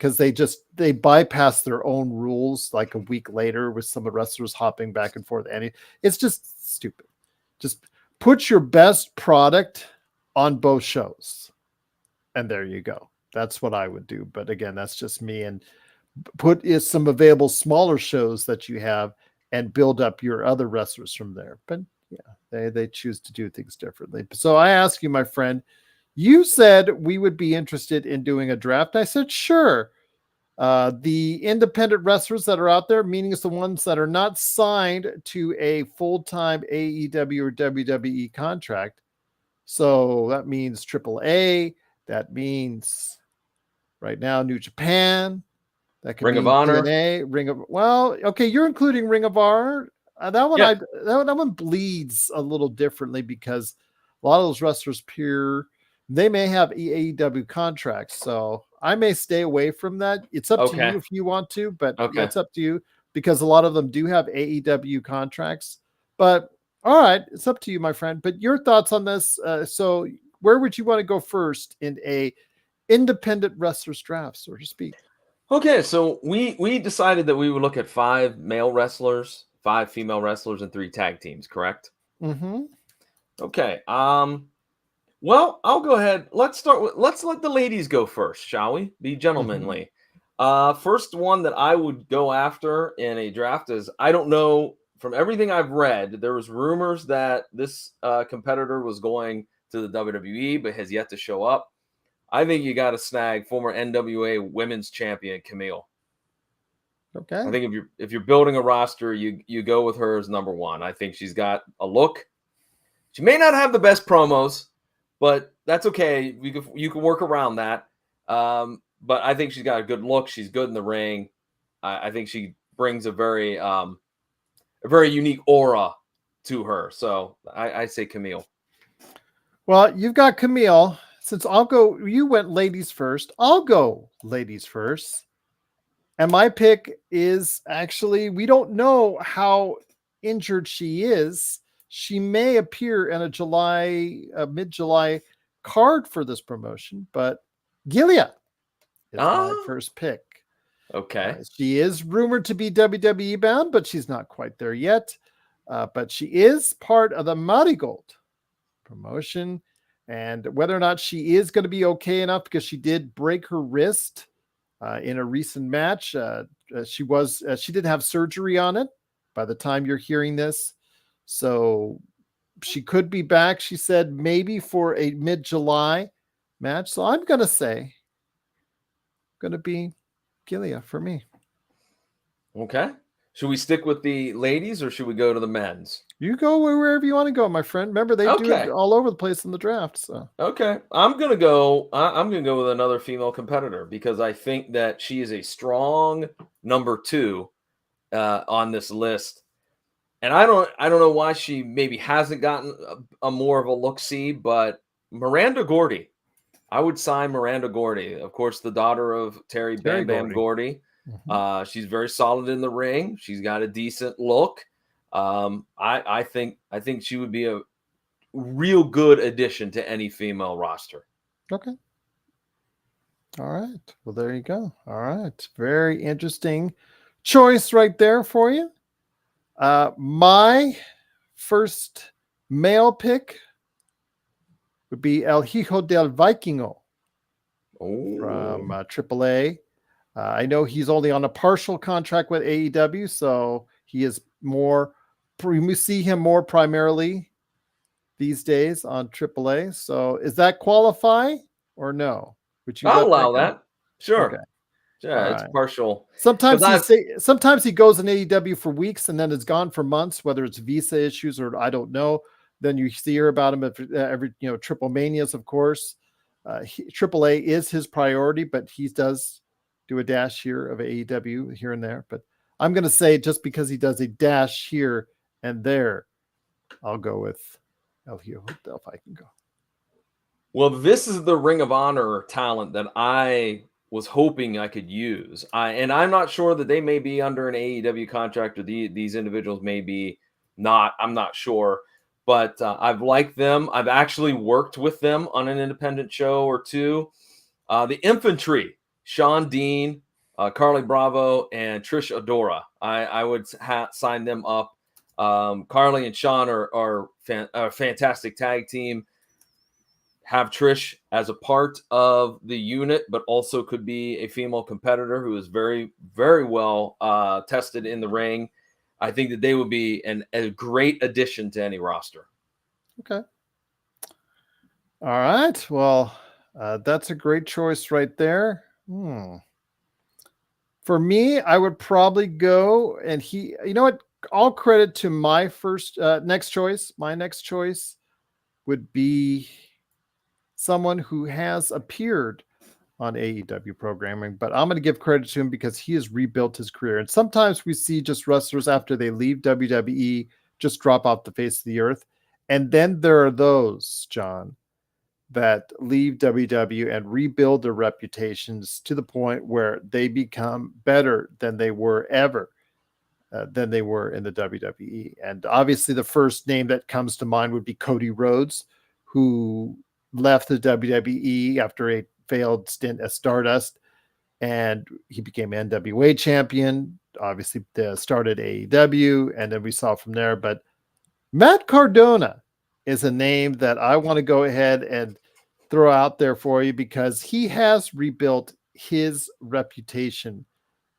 they bypass their own rules like a week later with some of the wrestlers hopping back and forth. And it's just stupid. Just put your best product on both shows, and there you go. That's what I would do. But again, that's just me. And put some available smaller shows that you have and build up your other wrestlers from there. But yeah, they choose to do things differently. So I ask you, my friend, you said we would be interested in doing a draft. I said, sure. The independent wrestlers that are out there, meaning it's the ones that are not signed to a full-time AEW or WWE contract. So that means AAA. That means right now New Japan. That could Ring be of Honor. TNA, okay, you're including Ring of Honor. That one bleeds a little differently, because a lot of those wrestlers they may have AEW contracts, so I may stay away from that. It's up to you if you want to, but it's up to you, because a lot of them do have AEW contracts. But all right, it's up to you, my friend. But your thoughts on this? So where would you want to go first in a independent wrestlers draft, so to speak? Okay, so we decided that we would look at 5 male wrestlers, 5 female wrestlers, and 3 tag teams, correct? Mm-hmm. Okay. Well, I'll go ahead. Let's let the ladies go first, shall we? Be gentlemanly. First one that I would go after in a draft is, I don't know, from everything I've read, there was rumors that this competitor was going to the WWE, but has yet to show up. I think you got to snag former NWA Women's Champion Camille. Okay. I think if you're building a roster, you go with her as number one. I think she's got a look. She may not have the best promos, but that's okay. You can work around that. But I think she's got a good look. She's good in the ring. I think she brings a very unique aura to her. So I say Camille. Well, you've got Camille. Since you went ladies first, I'll go ladies first. And my pick is actually, we don't know how injured she is. She may appear in a mid-July card for this promotion, but Gilia is my first pick. Okay. She is rumored to be WWE bound, but she's not quite there yet. But she is part of the Marigold promotion. And whether or not she is going to be okay enough, because she did break her wrist in a recent match. She did have surgery on it by the time you're hearing this. So she could be back, she said, maybe for a mid-July match. So I'm going to be Gilia for me. Okay. Should we stick with the ladies or should we go to the men's? You go wherever you want to go, my friend. Remember, they do it all over the place in the draft. So okay, I'm gonna go with another female competitor because I think that she is a strong number 2 on this list, and I don't know why she maybe hasn't gotten a more of a look-see, but Miranda Gordy, I would sign Miranda Gordy, of course, the daughter of Terry Bam Bam Gordy. Mm-hmm. She's very solid in the ring. She's got a decent look. I think she would be a real good addition to any female roster. Okay. All right. Well, there you go. All right. Very interesting choice right there for you. My first male pick would be El Hijo del Vikingo from AAA. I know he's only on a partial contract with AEW, so he is more. We see him more primarily these days on AAA. So, is that qualify or no? I'll allow that. Sure. Okay. Yeah, it's partial. Sometimes he goes in AEW for weeks and then is gone for months, whether it's visa issues or I don't know. Then you hear about him every Triple Manias, of course. AAA is his priority, but he does do a dash here of AEW here and there. But I'm going to say just because he does a dash here and there, I'll go with El Hijo del Vikingo. Well, this is the Ring of Honor talent that I was hoping I could use. And I'm not sure that they may be under an AEW contract or these individuals may be not. I'm not sure. But I've liked them. I've actually worked with them on an independent show or two. The Infantry, Sean Dean, Carly Bravo, and Trish Adora. I would sign them up. Carly and Sean are a fantastic tag team. Have Trish as a part of the unit, but also could be a female competitor who is very, very well tested in the ring. I think that they would be a great addition to any roster. Okay. All right. Well, that's a great choice right there. For me, I would probably go, and you know what? All credit to my next choice. My next choice would be someone who has appeared on AEW programming, but I'm going to give credit to him because he has rebuilt his career. And sometimes we see just wrestlers after they leave WWE just drop off the face of the earth. And then there are those, John, that leave WWE and rebuild their reputations to the point where they become better than they were ever than they were in the WWE. And obviously the first name that comes to mind would be Cody Rhodes, who left the WWE after a failed stint at Stardust, and he became NWA champion. Obviously, started AEW, and then we saw from there. But Matt Cardona is a name that I want to go ahead and throw out there for you because he has rebuilt his reputation,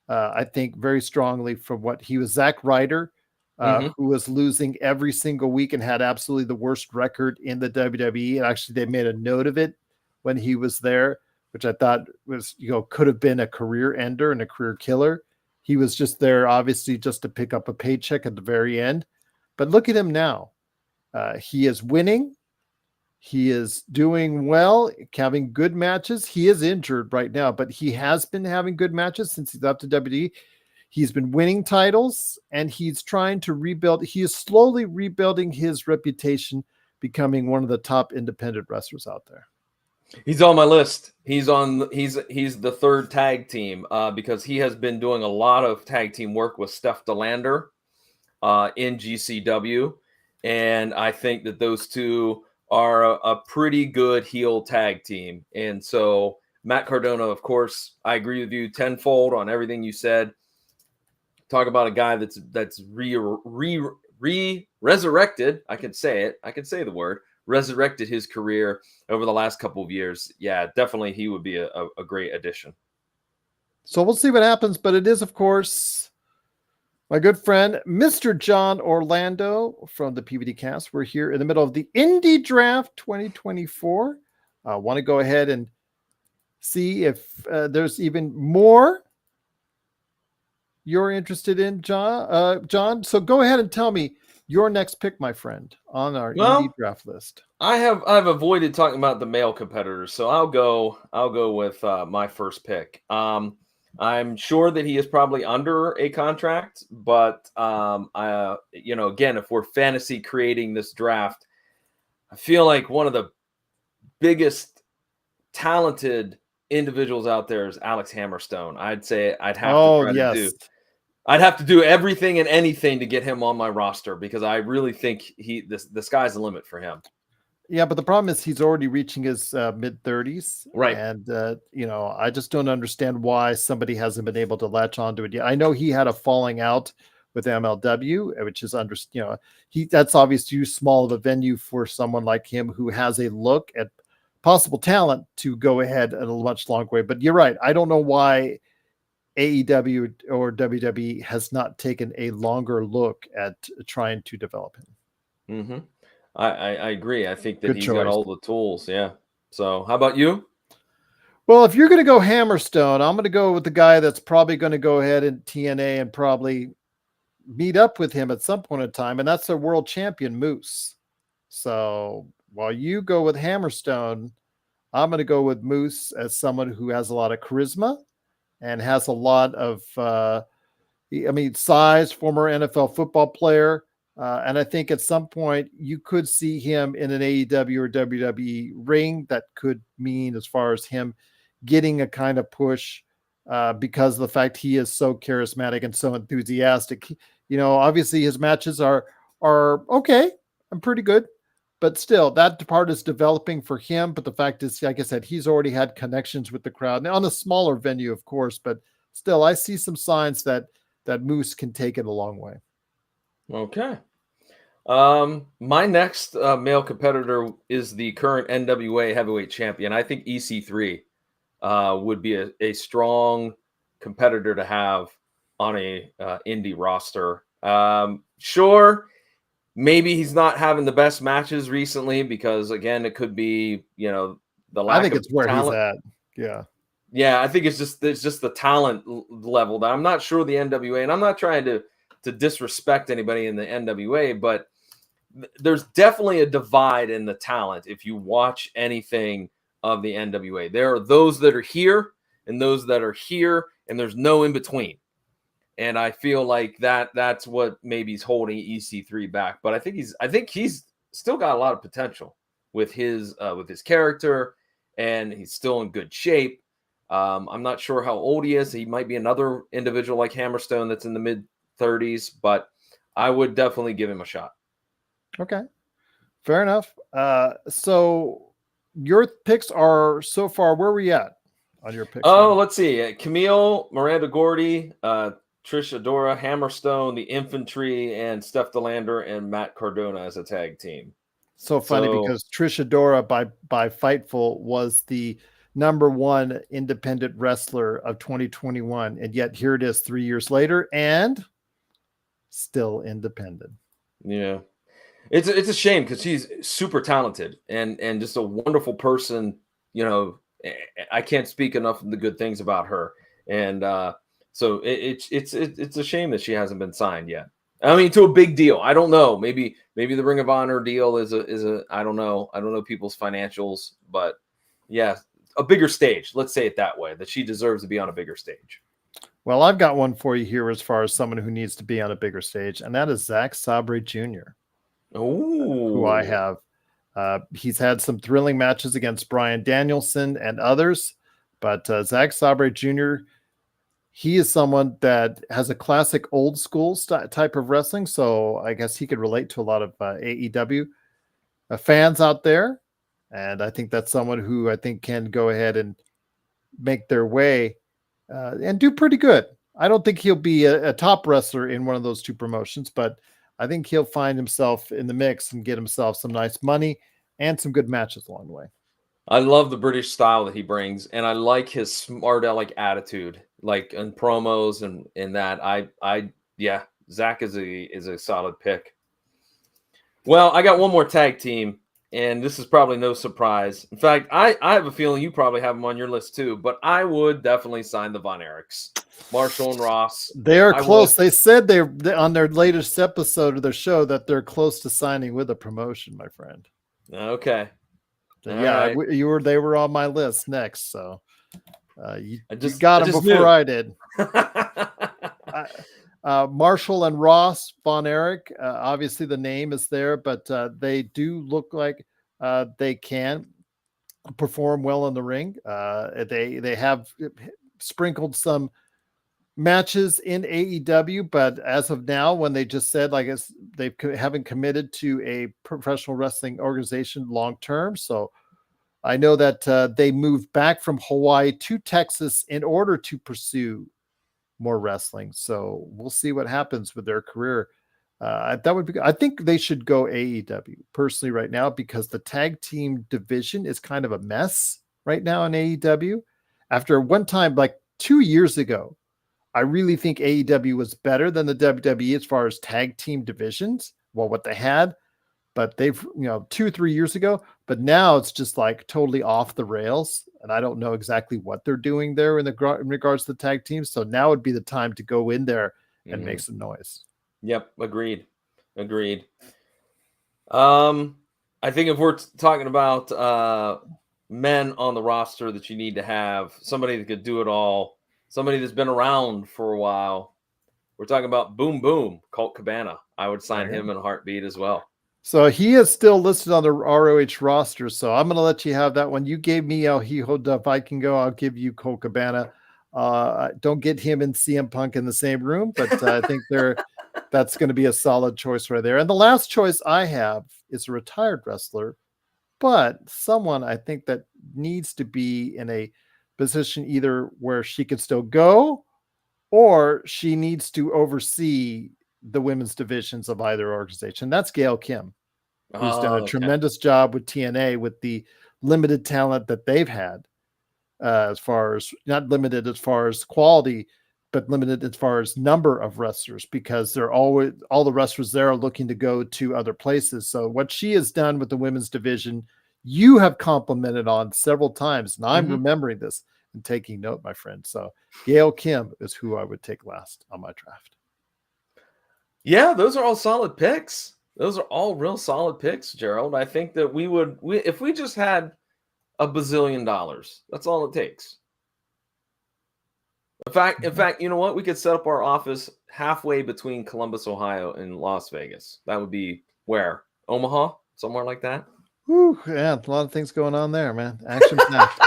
I think, very strongly from what he was. Zack Ryder, who was losing every single week and had absolutely the worst record in the WWE. And actually, they made a note of it when he was there, which I thought was, could have been a career ender and a career killer. He was just there, obviously, just to pick up a paycheck at the very end. But look at him now. He is winning. He is doing well, having good matches. He is injured right now, but he has been having good matches since he's up to WWE. He's been winning titles, and he's trying to rebuild. He is slowly rebuilding his reputation, becoming one of the top independent wrestlers out there. He's on my list. He's the third tag team because he has been doing a lot of tag team work with Steph DeLander in GCW, and I think that those two are a pretty good heel tag team. And so Matt Cardona, of course, I agree with you tenfold on everything you said. Talk about a guy that's resurrected. I can say it. I can say the word. Resurrected his career over the last couple of years. Yeah, definitely he would be a great addition. So we'll see what happens, but it is, of course, my good friend, Mr. John Orlando from the PVD Cast. We're here in the middle of the Indy Draft 2024. I want to go ahead and see if there's even more you're interested in, John. So go ahead and tell me your next pick, my friend, on our Indy Draft list. I've avoided talking about the male competitors, so I'll go with my first pick. I'm sure that he is probably under a contract, but again, if we're fantasy creating this draft, I feel like one of the biggest talented individuals out there is Alex Hammerstone. I'd say I'd have to do everything and anything to get him on my roster because I really think the sky's the limit for him. Yeah, but the problem is he's already reaching his mid-30s. Right. And, I just don't understand why somebody hasn't been able to latch onto it yet. I know he had a falling out with MLW, which is, that's obviously too small of a venue for someone like him who has a look at possible talent to go ahead at a much long way. But you're right. I don't know why AEW or WWE has not taken a longer look at trying to develop him. Mm-hmm. I agree. I think that he's got all the tools. Yeah. So how about you? Well, if you're going to go Hammerstone, I'm going to go with the guy that's probably going to go ahead in TNA and probably meet up with him at some point in time, and that's a world champion, Moose. So while you go with Hammerstone, I'm going to go with Moose as someone who has a lot of charisma and has a lot of, size, former NFL football player. And I think at some point you could see him in an AEW or WWE ring. That could mean as far as him getting a kind of push because of the fact he is so charismatic and so enthusiastic. Obviously his matches are okay. I'm pretty good, but still that part is developing for him. But the fact is, like I said, he's already had connections with the crowd now on a smaller venue, of course, but still I see some signs that Moose can take it a long way. Okay. My next male competitor is the current NWA heavyweight champion. I think EC3 would be a strong competitor to have on a indie roster. Sure, maybe he's not having the best matches recently because again, it could be the lack. I think it's where talent. He's at. Yeah. I think it's just the talent level that I'm not sure the NWA, and I'm not trying to disrespect anybody in the NWA, but there's definitely a divide in the talent. If you watch anything of the NWA, there are those that are here and those that are here, and there's no in between. And I feel like that's what maybe is holding EC3 back. But I think he's still got a lot of potential with his character, and he's still in good shape. I'm not sure how old he is. He might be another individual like Hammerstone that's in the mid-30s, but I would definitely give him a shot. Okay, fair enough. So your picks are so far, where were you at on your picks? Let's see. Camille, Miranda Gordy, Trish Adora, Hammerstone, the Infantry, and Steph DeLander and Matt Cardona as a tag team. So funny because Trish Adora by Fightful was the #1 independent wrestler of 2021, and yet here it is 3 years later and still independent. Yeah. It's a shame because she's super talented and just a wonderful person. I can't speak enough of the good things about her, and so it's a shame that she hasn't been signed yet. I mean, to a big deal. I don't know. Maybe the Ring of Honor deal is a I don't know. I don't know people's financials, but yeah, a bigger stage. Let's say it that way. That she deserves to be on a bigger stage. Well, I've got one for you here as far as someone who needs to be on a bigger stage, and that is Zach Sabre Jr., who I Oh, have. He's had some thrilling matches against Bryan Danielson and others, but Zach Sabre Jr., he is someone that has a classic old school type of wrestling, so I guess he could relate to a lot of AEW fans out there. And I think that's someone who I think can go ahead and make their way and do pretty good. I don't think he'll be a top wrestler in one of those two promotions, but I think he'll find himself in the mix and get himself some nice money and some good matches along the way. I love the British style that he brings, and I like his smart aleck attitude, like in promos and in that. Yeah, Zach is a solid pick. Well, I got one more tag team, and this is probably no surprise. In fact, I have a feeling you probably have them on your list too, but I would definitely sign the Von Erichs, Marshall and Ross. They are I close. would. They said they on their latest episode of their show that they're close to signing with a promotion, my friend. Okay. So, All yeah, right. they were on my list next. So you I got them just before knew. I did. Marshall and Ross, Von Erich, obviously the name is there, but they do look like they can perform well in the ring. They have sprinkled some matches in AEW, but as of now, when they just said, like, they haven't committed to a professional wrestling organization long term. So I know that they moved back from Hawaii to Texas in order to pursue more wrestling. So we'll see what happens with their career. That would be. I think they should go AEW personally right now because the tag team division is kind of a mess right now in AEW. After one time, like 2 years ago, I really think AEW was better than the WWE as far as tag team divisions. Well, what they had, but they've 2-3 years ago, but now it's just like totally off the rails, and I don't know exactly what they're doing there in regards to the tag teams. So now would be the time to go in there and make some noise. Yep, agreed. I think if we're talking about men on the roster that you need to have, somebody that could do it all, somebody that's been around for a while, we're talking about Boom Boom, Colt Cabana. I would sign him in a heartbeat as well. So he is still listed on the ROH roster. So I'm going to let you have that one. You gave me El Hijo de Vikingo. I'll give you Colt Cabana. Don't get him and CM Punk in the same room, but I think that's going to be a solid choice right there. And the last choice I have is a retired wrestler, but someone I think that needs to be in a position either where she could still go or she needs to oversee the women's divisions of either organization. That's Gail Kim, who's done a tremendous job with TNA with the limited talent that they've had, as far as not limited as far as quality, but limited as far as number of wrestlers, because they're always all the wrestlers there are looking to go to other places. So what she has done with the women's division, you have complimented on several times, and I'm remembering this and taking note, my friend. So Gail Kim is who I would take last on my draft. Yeah, those are all solid picks. Those are all real solid picks, Gerald. I think that if we just had $1 bazillion, that's all it takes. In fact, you know what? We could set up our office halfway between Columbus, Ohio, and Las Vegas. That would be where? Omaha? Somewhere like that? Whew, yeah, a lot of things going on there, man. Action packed.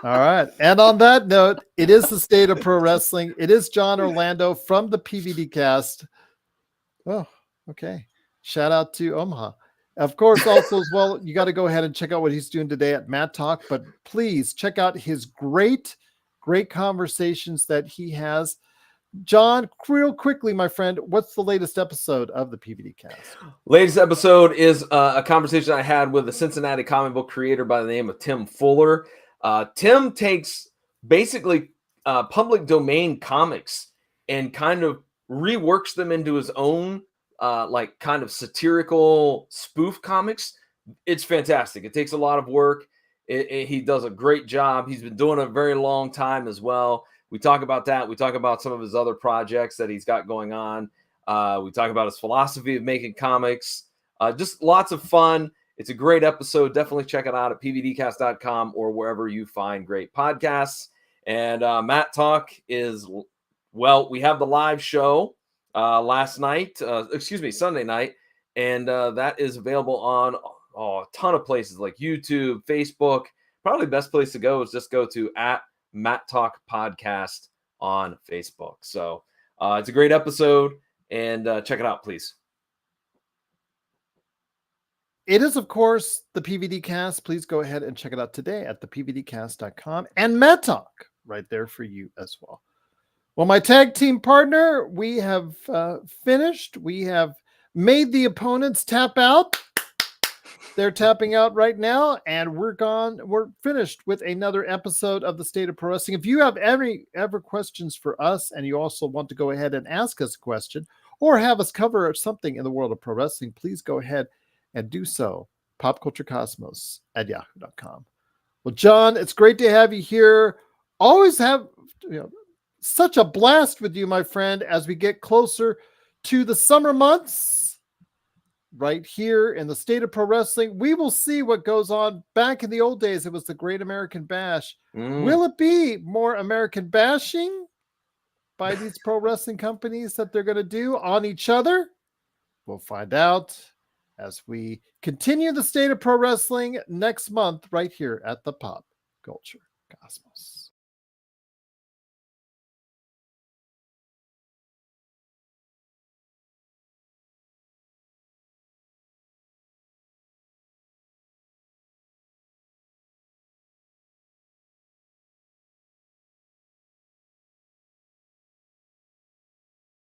All right. And on that note, it is the state of pro wrestling. It is John Orlando from the PVD cast. Oh, okay. Shout out to Omaha. Of course, also as well, you got to go ahead and check out what he's doing today at Matt Talk, but please check out his great conversations that he has. John, real quickly, my friend, what's the latest episode of the PVD cast? Latest episode is a conversation I had with a Cincinnati comic book creator by the name of Tim Fuller. Tim takes basically public domain comics and kind of reworks them into his own like kind of satirical spoof comics. It's fantastic. It takes a lot of work. He does a great job. He's been doing it a very long time as well. We talk about that. We talk about some of his other projects that he's got going on. We talk about his philosophy of making comics. Just lots of fun. It's a great episode. Definitely check it out at pvdcast.com or wherever you find great podcasts. And Matt Talk is, well, we have the live show Sunday night, and that is available on a ton of places like YouTube, Facebook. Probably the best place to go is just go to @Matt Talk Podcast on Facebook. So it's a great episode, and check it out, please. It is, of course, the PVD Cast. Please go ahead and check it out today at thepvdcast.com, and Matt Talk right there for you as well. Well, my tag team partner, we have finished. We have made the opponents tap out. They're tapping out right now, and we're gone. We're finished with another episode of the State of Pro Wrestling. If you have any ever questions for us, and you also want to go ahead and ask us a question or have us cover something in the world of pro wrestling, please go ahead and do so. popculturecosmos@yahoo.com. Well, John, it's great to have you here. Always have such a blast with you, my friend, as we get closer to the summer months right here in the State of Pro Wrestling. We will see what goes on. Back in the old days, it was the Great American Bash. Will it be more American bashing by these pro wrestling companies that they're going to do on each other? We'll find out as we continue the State of Pro Wrestling next month right here at the Pop Culture Cosmos.